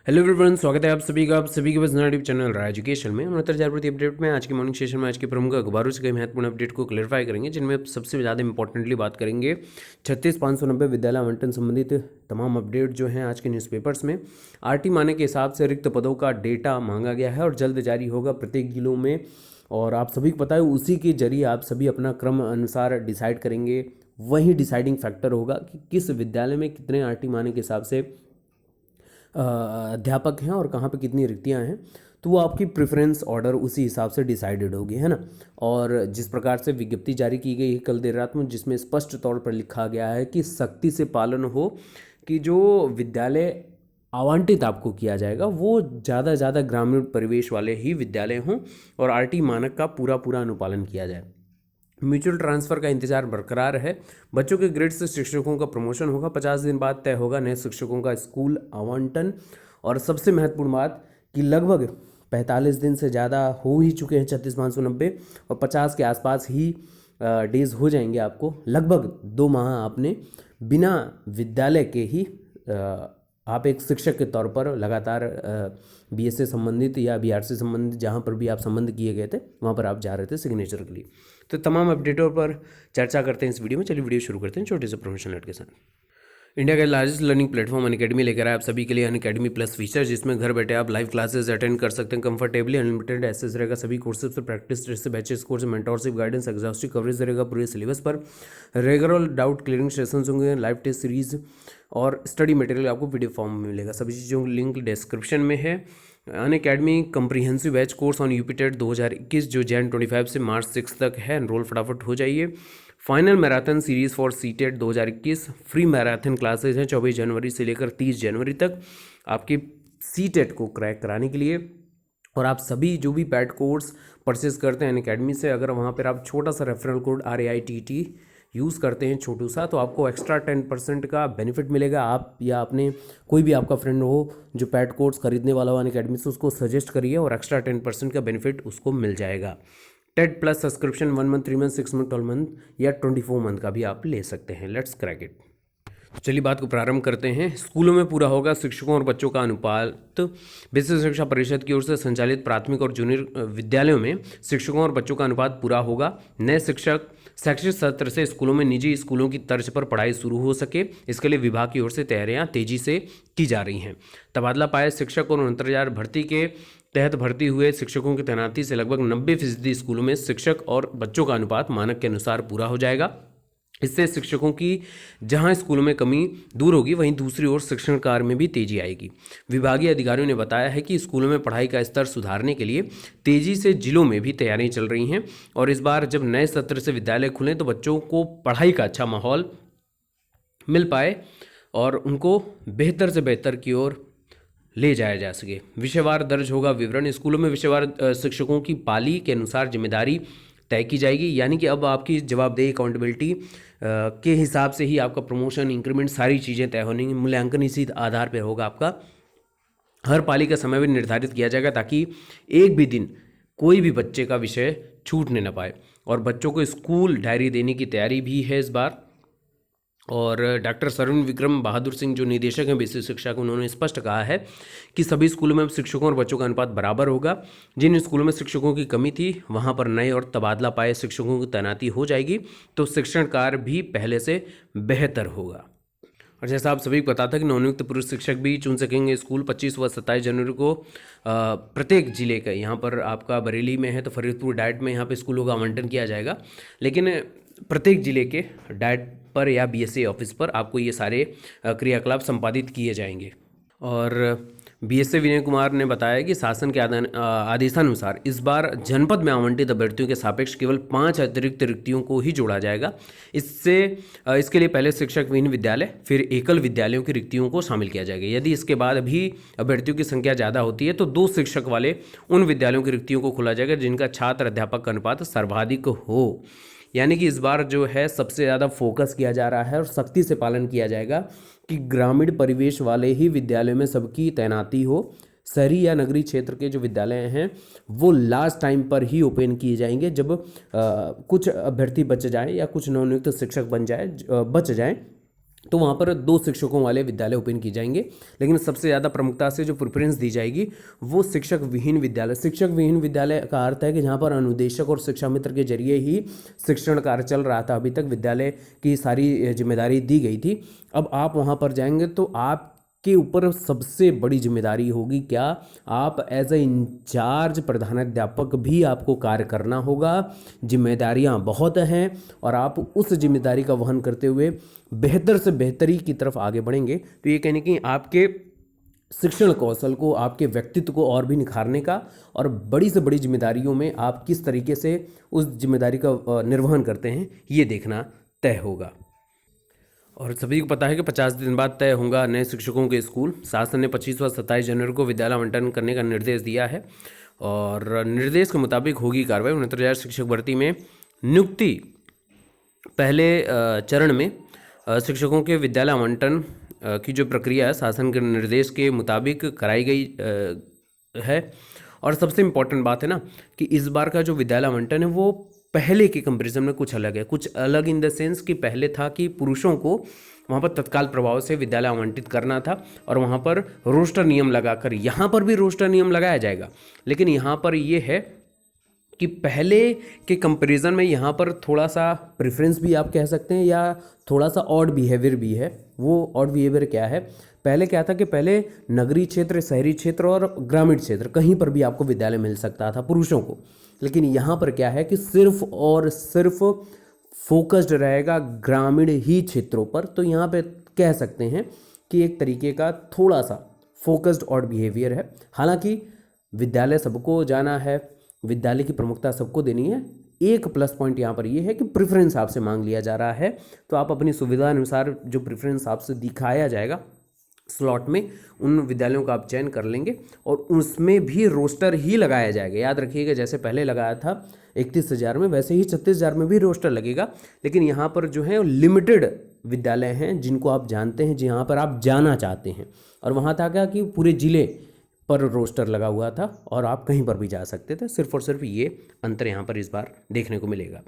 Hello everyone, स्वागत है आप सभी का बस यूट्यूब चैनल राय एजुकेशन में। 69,000 प्रति अपडेट में आज की मॉर्निंग सेशन में आज के प्रमुख अखबारों से कई महत्वपूर्ण अपडेट को क्लैरिफाई करेंगे, जिनमें अब सबसे ज़्यादा इंपॉर्टेंटली बात करेंगे 36,590 विद्यालय आवंटन संबंधित तमाम अपडेट जो हैं आज के न्यूज़पेपर्स में। आरटी मानक के हिसाब से रिक्त पदों का डेटा मांगा गया है और जल्द जारी होगा प्रत्येक जिलों में। और आप सभी को पता है उसी के जरिए आप सभी अपना क्रम अनुसार डिसाइड करेंगे। वही डिसाइडिंग फैक्टर होगा कि किस विद्यालय में कितने आरटी मानक के हिसाब से अध्यापक हैं और कहाँ पे कितनी रिक्तियाँ हैं, तो वो आपकी प्रेफरेंस ऑर्डर उसी हिसाब से डिसाइडेड होगी, है ना। और जिस प्रकार से विज्ञप्ति जारी की गई है कल देर रात में, जिसमें स्पष्ट तौर पर लिखा गया है कि सख्ती से पालन हो कि जो विद्यालय आवंटित आपको किया जाएगा वो ज़्यादा से ज़्यादा ग्रामीण परिवेश वाले ही विद्यालय हों और आरटी मानक का पूरा पूरा अनुपालन किया जाए। म्यूचुअल ट्रांसफ़र का इंतजार बरकरार है। बच्चों के ग्रेड से शिक्षकों का प्रमोशन होगा। 50 दिन बाद तय होगा नए शिक्षकों का स्कूल आवंटन। और सबसे महत्वपूर्ण बात कि लगभग 45 दिन से ज़्यादा हो ही चुके हैं 36,590 और 50 के आसपास ही डेज हो जाएंगे आपको। लगभग 2 माह आपने बिना विद्यालय के ही आप एक शिक्षक के तौर पर लगातार बीएस से संबंधित या बीआर से संबंधित जहाँ पर भी आप संबंध किए गए थे वहाँ पर आप जा रहे थे सिग्नेचर के लिए। तो तमाम अपडेटों पर चर्चा करते हैं इस वीडियो में। चलिए वीडियो शुरू करते हैं छोटे से प्रमोशन अलर्ट के साथ। इंडिया का लार्जेस्ट लर्निंग प्लेटफॉर्म अनअकैडमी लेकर आए आप सभी के लिए अनअकैडमी प्लस फीचर, जिसमें घर बैठे आप लाइव क्लासेस अटेंड कर सकते हैं कंफर्टेबली। अनलिमिटेड एक्सेस रहेगा सभी कोर्सेज पर, प्रैक्टिस टेस्ट से batches course, mentorship guidance, exhaustive coverage रहेगा पूरे सिलेबस पर। रेगुलर डाउट क्लियरिंग सेशंस होंगे, लाइव टेस्ट सीरीज और स्टडी मटेरियल आपको पीडीएफ फॉर्म में मिलेगा। सभी चीज़ों की लिंक डिस्क्रिप्शन में है। Unacademy comprehensive batch course on UPTET 2021 जो जैन 25 से मार्च 6 तक है। एनरोल फटाफट हो जाइए। Final marathon series for CTET 2021 free marathon classes हैं 24 जनवरी से लेकर 30 जनवरी तक आपके सीटेट को क्रैक कराने के लिए। और आप सभी जो भी पैड कोर्स परचेज करते हैं अनअकैडमी से, अगर वहाँ पर आप छोटा सा रेफरल कोड RAITT यूज़ करते हैं छोटू सा, तो आपको एक्स्ट्रा 10% का बेनिफिट मिलेगा। आप या अपने कोई भी आपका फ्रेंड हो जो पैड कोर्स खरीदने वाला हो अनअकैडमी से, उसको सजेस्ट करिए और एक्स्ट्रा 10% का बेनिफिट उसको मिल जाएगा। TET plus subscription 1 month, 3 month, 6 month, 12 month या 24 मंथ का भी आप ले सकते हैं। Let's crack it. तो चलिए बात को प्रारंभ करते हैं। स्कूलों में पूरा होगा शिक्षकों और बच्चों का अनुपात। विशेष शिक्षा परिषद की ओर से संचालित प्राथमिक और जूनियर विद्यालयों में शिक्षकों और बच्चों का अनुपात पूरा होगा। नए शैक्षिक सत्र से स्कूलों में निजी स्कूलों की तर्ज पर पढ़ाई शुरू हो सके, इसके लिए विभाग की ओर से तैयारियां तेजी से की जा रही हैं। तबादला पाए शिक्षक और अंतर्जाल भर्ती के तहत भर्ती हुए शिक्षकों की तैनाती से लगभग 90% स्कूलों में शिक्षक और बच्चों का अनुपात मानक के अनुसार पूरा हो जाएगा। इससे शिक्षकों की जहां स्कूलों में कमी दूर होगी, वहीं दूसरी ओर शिक्षण कार्य में भी तेजी आएगी। विभागीय अधिकारियों ने बताया है कि स्कूलों में पढ़ाई का स्तर सुधारने के लिए तेजी से जिलों में भी तैयारियां चल रही हैं और इस बार जब नए सत्र से विद्यालय खुलें तो बच्चों को पढ़ाई का अच्छा माहौल मिल पाए और उनको बेहतर से बेहतर की ओर ले जाया जा सके। विषयवार दर्ज होगा विवरण। स्कूलों में विषयवार शिक्षकों की पाली के अनुसार जिम्मेदारी तय की जाएगी, यानी कि अब आपकी जवाबदेही अकाउंटेबिलिटी के हिसाब से ही आपका प्रमोशन, इंक्रीमेंट सारी चीज़ें तय होनी। मूल्यांकन इसी आधार पर होगा आपका। हर पाली का समय भी निर्धारित किया जाएगा ताकि एक भी दिन कोई भी बच्चे का विषय छूटने न पाए। और बच्चों को स्कूल डायरी देने की तैयारी भी है इस बार। और डॉक्टर सरवण विक्रम बहादुर सिंह जो निदेशक हैं बेसिक शिक्षा के, उन्होंने स्पष्ट कहा है कि सभी स्कूलों में अब शिक्षकों और बच्चों का अनुपात बराबर होगा। जिन स्कूलों में शिक्षकों की कमी थी वहां पर नए और तबादला पाए शिक्षकों की तैनाती हो जाएगी, तो शिक्षण कार्य भी पहले से बेहतर होगा। और जैसा आप सभी को पता था कि नवनियुक्त पुरुष शिक्षक भी चुन सकेंगे स्कूल। 25 व 27 जनवरी को प्रत्येक जिले का, यहाँ पर आपका बरेली में है तो फरीदपुर डाइट में यहाँ पे स्कूलों का आवंटन किया जाएगा, लेकिन प्रत्येक जिले के डाइट पर या बीएसए ऑफिस पर आपको ये सारे क्रियाकलाप संपादित किए जाएंगे। और बीएसए विनय कुमार ने बताया कि शासन के आदेशानुसार इस बार जनपद में आवंटित अभ्यर्थियों के सापेक्ष केवल 5 अतिरिक्त रिक्तियों को ही जोड़ा जाएगा। इसके लिए पहले शिक्षक विहीन विद्यालय फिर एकल विद्यालयों की रिक्तियों को शामिल किया जाएगा। यदि इसके बाद भी अभ्यर्थियों की संख्या ज़्यादा होती है तो 2 शिक्षक वाले उन विद्यालयों की रिक्तियों को खोला जाएगा जिनका छात्र अध्यापक का अनुपात सर्वाधिक हो। यानी कि इस बार जो है सबसे ज़्यादा फोकस किया जा रहा है और सख्ती से पालन किया जाएगा कि ग्रामीण परिवेश वाले ही विद्यालयों में सबकी तैनाती हो। शहरी या नगरीय क्षेत्र के जो विद्यालय हैं वो लास्ट टाइम पर ही ओपन किए जाएंगे, जब कुछ अभ्यर्थी बच जाएं या कुछ नवनियुक्त शिक्षक बच जाएं, तो वहाँ पर 2 शिक्षकों वाले विद्यालय ओपन किए जाएंगे। लेकिन सबसे ज़्यादा प्रमुखता से जो प्रेफरेंस दी जाएगी वो शिक्षक विहीन विद्यालय। शिक्षक विहीन विद्यालय का अर्थ है कि जहाँ पर अनुदेशक और शिक्षा मित्र के जरिए ही शिक्षण कार्य चल रहा था। अभी तक विद्यालय की सारी जिम्मेदारी दी गई थी। अब आप वहाँ पर जाएंगे तो आपके ऊपर सबसे बड़ी जिम्मेदारी होगी क्या, आप एज ए इंचार्ज प्रधानाध्यापक भी आपको कार्य करना होगा। जिम्मेदारियां बहुत हैं और आप उस जिम्मेदारी का वहन करते हुए बेहतर से बेहतरी की तरफ आगे बढ़ेंगे। तो ये कहने की आपके शिक्षण कौशल को, आपके व्यक्तित्व को और भी निखारने का और बड़ी से बड़ी जिम्मेदारियों में आप किस तरीके से उस जिम्मेदारी का निर्वहन करते हैं ये देखना तय होगा। और सभी को पता है कि 50 दिन बाद तय होगा नए शिक्षकों के स्कूल। शासन ने 25 व 27 जनवरी को विद्यालय आवंटन करने का निर्देश दिया है और निर्देश के मुताबिक होगी कार्रवाई। 69,000 शिक्षक भर्ती में नियुक्ति पहले चरण में शिक्षकों के विद्यालय आवंटन की जो प्रक्रिया है शासन के निर्देश के मुताबिक कराई गई है। और सबसे इम्पोर्टेंट बात है ना कि इस बार का जो विद्यालय आवंटन है वो पहले के कंपैरिजन में कुछ अलग है। कुछ अलग इन द सेंस कि पहले था कि पुरुषों को वहाँ पर तत्काल प्रभाव से विद्यालय आवंटित करना था और वहाँ पर रोस्टर नियम लगाकर, यहाँ पर भी रोस्टर नियम लगाया जाएगा। लेकिन यहाँ पर ये है कि पहले के कंपैरिजन में यहाँ पर थोड़ा सा प्रेफरेंस भी आप कह सकते हैं या थोड़ा सा ऑड बिहेवियर भी है। वो ऑड बिहेवियर क्या है, पहले क्या था कि पहले नगरीय क्षेत्र, शहरी क्षेत्र और ग्रामीण क्षेत्र कहीं पर भी आपको विद्यालय मिल सकता था पुरुषों को। लेकिन यहाँ पर क्या है कि सिर्फ और सिर्फ फोकस्ड रहेगा ग्रामीण ही क्षेत्रों पर। तो यहाँ पे कह सकते हैं कि एक तरीके का थोड़ा सा फोकस्ड ऑड बिहेवियर है। हालांकि विद्यालय सबको जाना है, विद्यालय की प्रमुखता सबको देनी है। एक प्लस पॉइंट यहाँ पर ये है कि प्रेफरेंस आपसे मांग लिया जा रहा है, तो आप अपनी सुविधा अनुसार जो प्रेफरेंस आपसे दिखाया जाएगा स्लॉट में उन विद्यालयों का आप चयन कर लेंगे और उसमें भी रोस्टर ही लगाया जाएगा। याद रखिएगा जैसे पहले लगाया था 31,000 में, वैसे ही 36,000 में भी रोस्टर लगेगा। लेकिन यहाँ पर जो है लिमिटेड विद्यालय हैं जिनको आप जानते हैं, जहाँ पर आप जाना चाहते हैं। और वहाँ था क्या कि पूरे ज़िले पर रोस्टर लगा हुआ था और आप कहीं पर भी जा सकते थे। सिर्फ और सिर्फ ये अंतर यहाँ पर इस बार देखने को मिलेगा।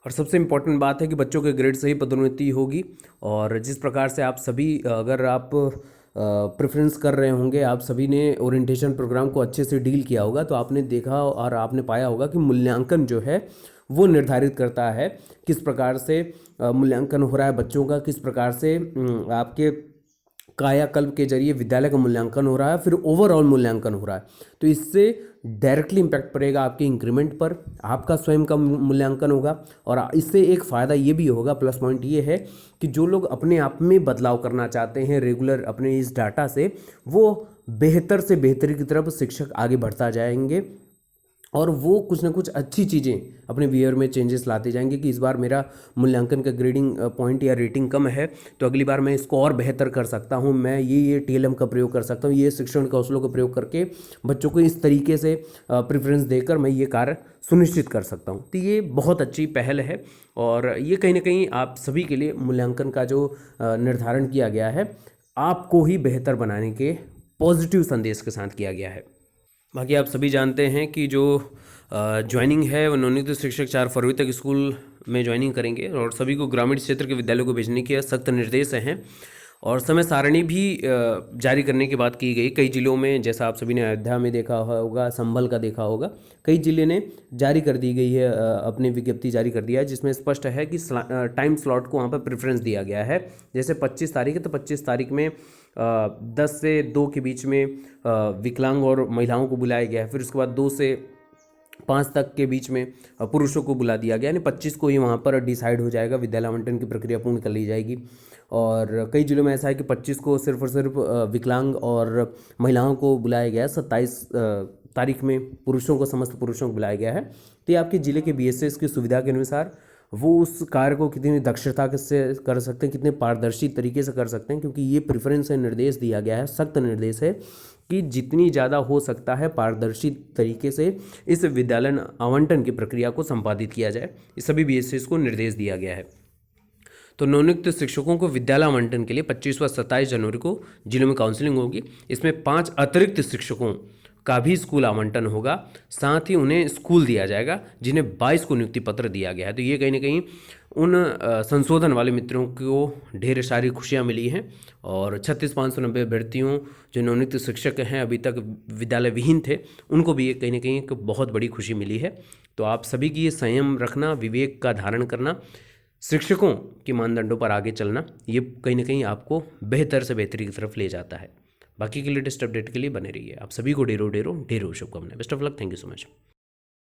और सबसे इम्पोर्टेंट बात है कि बच्चों के ग्रेड से ही पदोन्नति होगी। और जिस प्रकार से आप सभी, अगर आप प्रेफरेंस कर रहे होंगे, आप सभी ने ओरिएंटेशन प्रोग्राम को अच्छे से डील किया होगा, तो आपने देखा और आपने पाया होगा कि मूल्यांकन जो है वो निर्धारित करता है किस प्रकार से मूल्यांकन हो रहा है बच्चों का, किस प्रकार से आपके कायाकल्प के जरिए विद्यालय का मूल्यांकन हो रहा है, फिर ओवरऑल मूल्यांकन हो रहा है। तो इससे डायरेक्टली इम्पैक्ट पड़ेगा आपके इंक्रीमेंट पर, आपका स्वयं का मूल्यांकन होगा। और इससे एक फ़ायदा ये भी होगा, प्लस पॉइंट ये है कि जो लोग अपने आप में बदलाव करना चाहते हैं रेगुलर अपने इस डाटा से, वो बेहतर से बेहतरी की तरफ शिक्षक आगे बढ़ता जाएंगे और वो कुछ ना कुछ अच्छी चीज़ें अपने बिहेवियर में चेंजेस लाते जाएंगे कि इस बार मेरा मूल्यांकन का ग्रेडिंग पॉइंट या रेटिंग कम है, तो अगली बार मैं इसको और बेहतर कर सकता हूँ, मैं ये TLM का प्रयोग कर सकता हूँ, ये शिक्षण कौशलों का प्रयोग करके बच्चों को इस तरीके से प्रेफरेंस देकर मैं ये कार्य सुनिश्चित कर सकता हूँ। तो ये बहुत अच्छी पहल है और ये कहीं ना कहीं आप सभी के लिए मूल्यांकन का जो निर्धारण किया गया है आपको ही बेहतर बनाने के पॉजिटिव संदेश के साथ किया गया है। बाकी आप सभी जानते हैं कि जो ज्वाइनिंग है वो नवनियुक्त शिक्षक 4 फरवरी तक स्कूल में ज्वाइनिंग करेंगे और सभी को ग्रामीण क्षेत्र के विद्यालयों को भेजने के सख्त निर्देश हैं और समय सारणी भी जारी करने की बात की गई। कई जिलों में, जैसा आप सभी ने अयोध्या में देखा होगा, संभल का देखा होगा, कई जिले ने जारी कर दी गई है, अपनी विज्ञप्ति जारी कर दिया है जिसमें स्पष्ट है कि टाइम स्लॉट को वहाँ पर प्रेफरेंस दिया गया है। जैसे 25 तारीख है तो 25 तारीख में 10 से 2 के बीच में विकलांग और महिलाओं को बुलाया गया है। फिर उसके बाद 2 से 5 तक के बीच में पुरुषों को बुला दिया गया, यानी 25 को ही वहाँ पर डिसाइड हो जाएगा, विद्यालय आवंटन की प्रक्रिया पूर्ण कर ली जाएगी। और कई जिलों में ऐसा है कि 25 को सिर्फ और सिर्फ विकलांग और महिलाओं को बुलाया गया है, 27 तारीख में पुरुषों को, समस्त पुरुषों को बुलाया गया है। तो ये आपके ज़िले के BSS की सुविधा के अनुसार वो उस कार्य को कितनी दक्षता से कर सकते हैं, कितने पारदर्शी तरीके से कर सकते हैं, क्योंकि ये प्रेफरेंस है, निर्देश दिया गया है, सख्त निर्देश है कि जितनी ज़्यादा हो सकता है पारदर्शी तरीके से इस विद्यालय आवंटन की प्रक्रिया को संपादित किया जाए, इस सभी BSS को निर्देश दिया गया है। तो नवनियुक्त शिक्षकों को विद्यालय आवंटन के लिए 25 व 27 जनवरी को जिलों में काउंसलिंग होगी। इसमें 5 अतिरिक्त शिक्षकों का भी स्कूल आवंटन होगा, साथ ही उन्हें स्कूल दिया जाएगा जिन्हें 22 को नियुक्ति पत्र दिया गया है। तो ये कहीं ना कहीं उन संशोधन वाले मित्रों को ढेर सारी खुशियाँ मिली हैं। और 36,590 अभ्यर्थियों जो नवनियुक्त शिक्षक हैं अभी तक विद्यालय विहीन थे, उनको भी ये कहीं ना कहीं एक बहुत बड़ी खुशी मिली है। तो आप सभी की ये संयम रखना, विवेक का धारण करना, शिक्षकों के मानदंडों पर आगे चलना, ये कहीं ना कहीं आपको बेहतर से बेहतरी की तरफ ले जाता है। बाकी के लेटेस्ट अपडेट के लिए बने रहिए। आप सभी को ढेरों ढेरों ढेरों शुभकामनाएं। Best of luck. Thank you so much.